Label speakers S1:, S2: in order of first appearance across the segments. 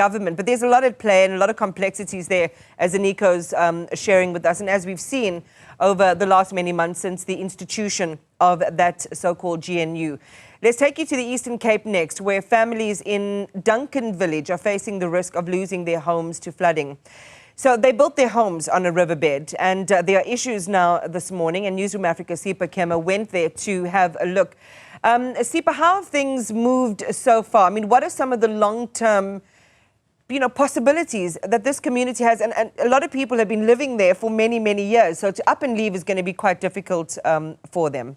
S1: government. But there's a lot at play and a lot of complexities there, as Aniko's sharing with us, and as we've seen over the last many months since the institution of that so-called GNU. Let's take you to the Eastern Cape next, where families in Duncan Village are facing the risk of losing their homes to flooding. So they built their homes on a riverbed, and there are issues now this morning, and Newzroom Afrika Sipha Kema went there to have a look. Sipha, how have things moved so far? I mean, what are some of the long-term possibilities that this community has? And a lot of people have been living there for many, many years. So to up and leave is going to be quite difficult for them.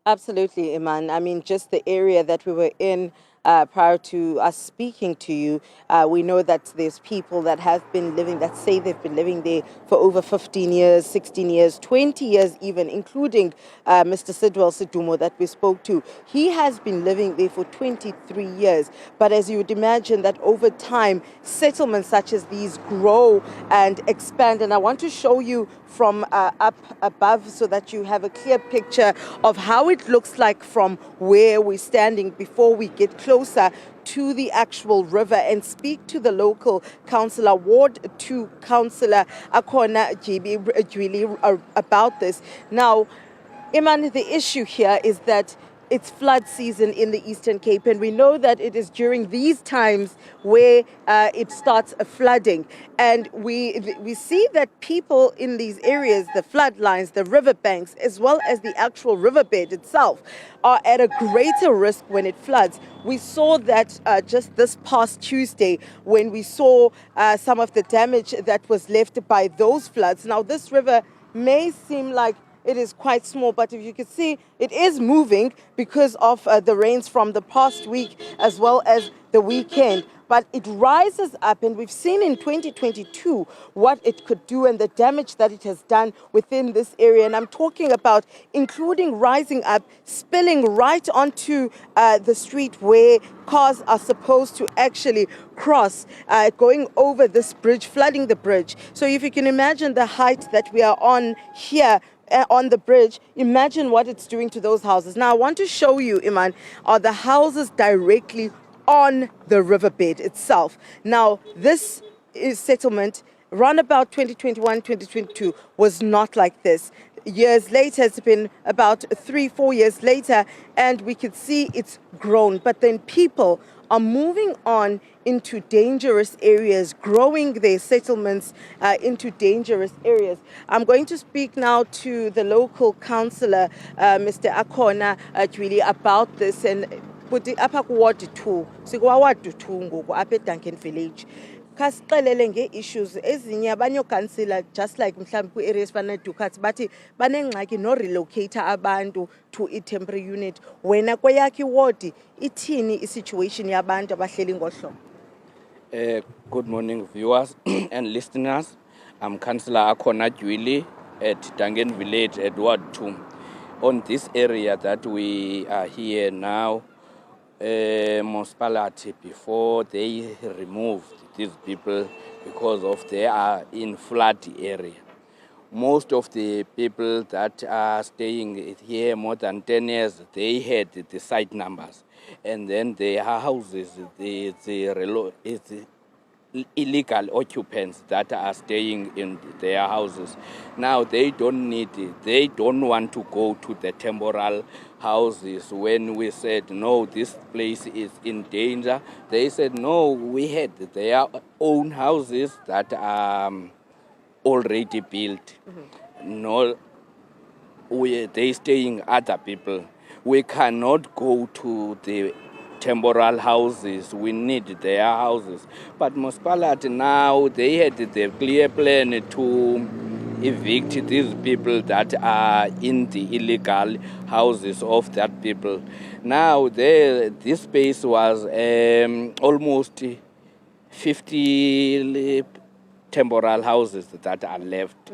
S2: Absolutely, Iman. I mean, just the area that we were in prior to us speaking to you, we know that there's people that have been living, that say they've been living there for over 15 years, 16 years, 20 years even, including Mr. Sidwell Sidumo that we spoke to. He has been living there for 23 years. But as you would imagine that over time, settlements such as these grow and expand. And I want to show you from up above so that you have a clear picture of how it looks like from where we're standing before we get closer to the actual river and speak to the local councillor, Ward 2 councillor Akhona Dywili about this. Now, Iman, the issue here is that it's flood season in the Eastern Cape, and we know that it is during these times where it starts flooding. And we see that people in these areas, the floodlines, the riverbanks, as well as the actual riverbed itself, are at a greater risk when it floods. We saw that just this past Tuesday when we saw some of the damage that was left by those floods. Now, this river may seem like it is quite small, but if you can see, it is moving because of the rains from the past week as well as the weekend. But it rises up, and we've seen in 2022 what it could do and the damage that it has done within this area. And I'm talking about including rising up, spilling right onto the street where cars are supposed to actually cross, going over this bridge, flooding the bridge. So if you can imagine the height that we are on here, on the bridge, imagine what it's doing to those houses. Now, I want to show you, Iman, are the houses directly on the riverbed itself. Now, this settlement, around about 2021, 2022, was not like this. Years later, it's been about 3-4 years later, and we could see it's grown. But then people are moving on into dangerous areas, growing their settlements into dangerous areas. I'm going to speak now to the local councillor, Mr. Akhona Dywili, about this. And apha Ward 2, sikwa Ward 2 ngoku apha eDuncan Village. Khasixelele nge-issues ezinye abanye councillor, just like mhlawumbi kwi-areas fana Ducats, bathi banengxaki no-relocate abantu to i-temporary unit. Wena kweyakho iward ithini i-situation yabantu abahleli ngohlobo?
S3: Good morning, viewers and listeners. I'm Councillor Akhona Dywili at Duncan Village at Ward 2. On this area that we are here now, municipality, before they removed these people because of they are in flood area. Most of the people that are staying here more than 10 years, they had the site numbers. And then their houses, it's illegal occupants that are staying in their houses. Now they don't need it. They don't want to go to the temporal houses. When we said, no, this place is in danger, they said, no, we had their own houses that are already built. No, they staying other people. We cannot go to the temporal houses. We need their houses. But municipality now, they had the clear plan to evict these people that are in the illegal houses of that people. Now, this space was almost 50 temporal houses that are left.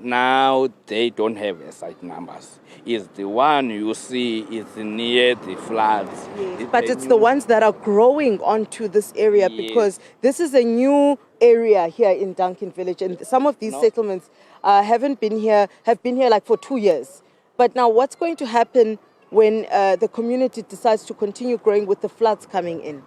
S3: Now they don't have a site numbers. It's the one you see is near the floods.
S2: Yes, but it's the ones that are growing onto this area, yes, because this is a new area here in Duncan Village, and some of these settlements have been here like for 2 years. But now what's going to happen when the community decides to continue growing with the floods coming in?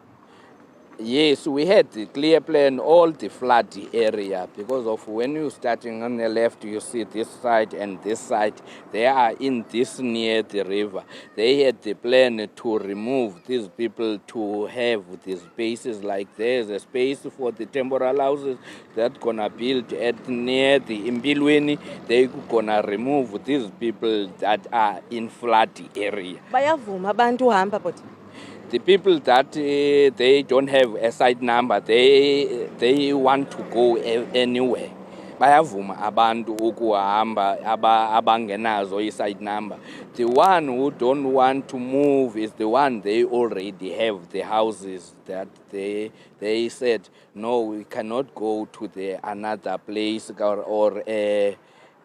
S3: Yes, we had the clear plan, all the flood area, because of when you're starting on the left, you see this side and this side. They are in this near the river. They had the plan to remove these people to have the spaces like there's a space for the temporal houses that gonna build at near the Imbilweni. They gonna remove these people that are in flood area.
S2: Bayavuma abantu uhamba bhuti.
S3: The people that they don't have a side number, they want to go anywhere. Bayavuma abantu ukuhamba abangenazo i-side number. The one who don't want to move is the one they already have the houses that they said no, we cannot go to the another place or a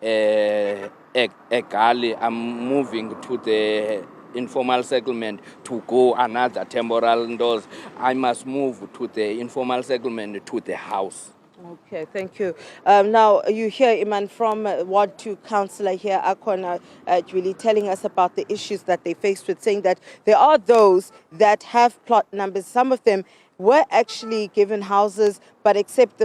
S3: gully. I'm moving to the informal settlement to go another temporal doors. I must move to the informal settlement to the house.
S2: Okay, thank you. Now, you hear Iman from Ward 2 councillor here, Akhona Dywili, telling us about the issues that they faced with, saying that there are those that have plot numbers. Some of them were actually given houses, but except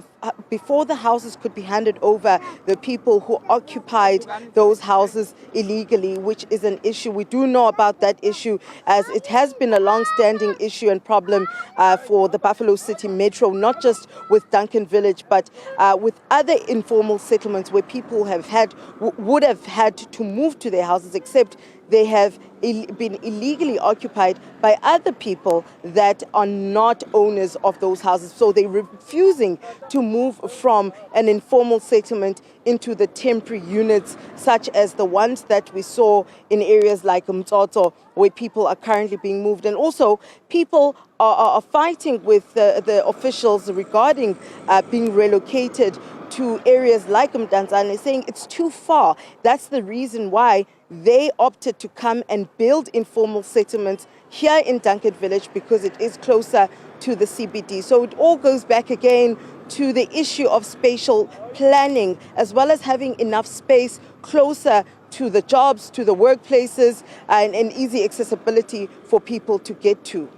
S2: before the houses could be handed over, the people who occupied those houses illegally, which is an issue. We do know about that issue, as it has been a long-standing issue and problem for the Buffalo City Metro, not just with Duncan Village, but with other informal settlements where people would have had to move to their houses, except they have been illegally occupied by other people that are not owners of those houses. So they're refusing to move from an informal settlement into the temporary units, such as the ones that we saw in areas like Mtsotso, where people are currently being moved. And also, people are fighting with the officials regarding being relocated to areas like Mdantsane, saying it's too far. That's the reason why they opted to come and build informal settlements here in Duncan Village, because it is closer to the CBD. So it all goes back again to the issue of spatial planning, as well as having enough space closer to the jobs, to the workplaces, and easy accessibility for people to get to.